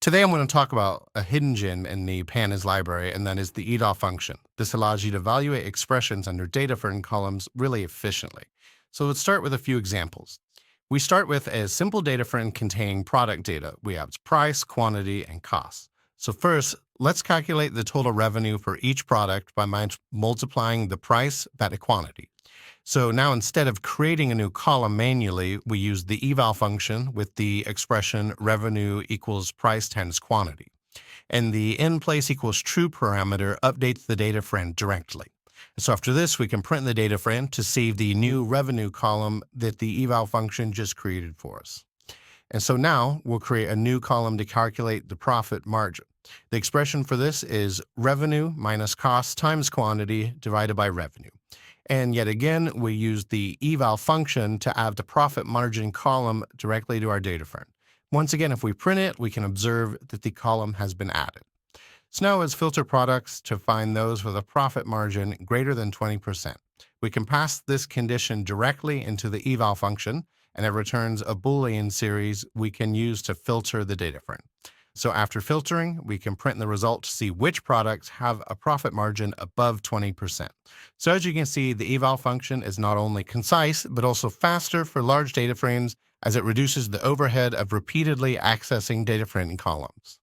Today I'm going to talk about a hidden gem in the Pandas library, and that is the eval function. This allows you to evaluate expressions under DataFrame columns really efficiently. So let's start with a few examples. We start with a simple data frame containing product data. We have price, quantity, and cost. So first, let's calculate the total revenue for each product by multiplying the price by the quantity. So now instead of creating a new column manually, we use the eval function with the expression revenue equals price times quantity. And the in-place equals true parameter updates the data frame directly. So after this, we can print the data frame to save the new revenue column that the eval function just created for us. And so now we'll create a new column to calculate the profit margin. The expression for this is revenue minus cost times quantity divided by revenue. And yet again, we use the eval function to add the profit margin column directly to our data frame. Once again, if we print it, we can observe that the column has been added. So now let's filter products to find those with a profit margin greater than 20%. We can pass this condition directly into the eval function, and it returns a Boolean series we can use to filter the data frame. So after filtering, we can print the result to see which products have a profit margin above 20%. So as you can see, the eval function is not only concise, but also faster for large data frames as it reduces the overhead of repeatedly accessing data frame columns.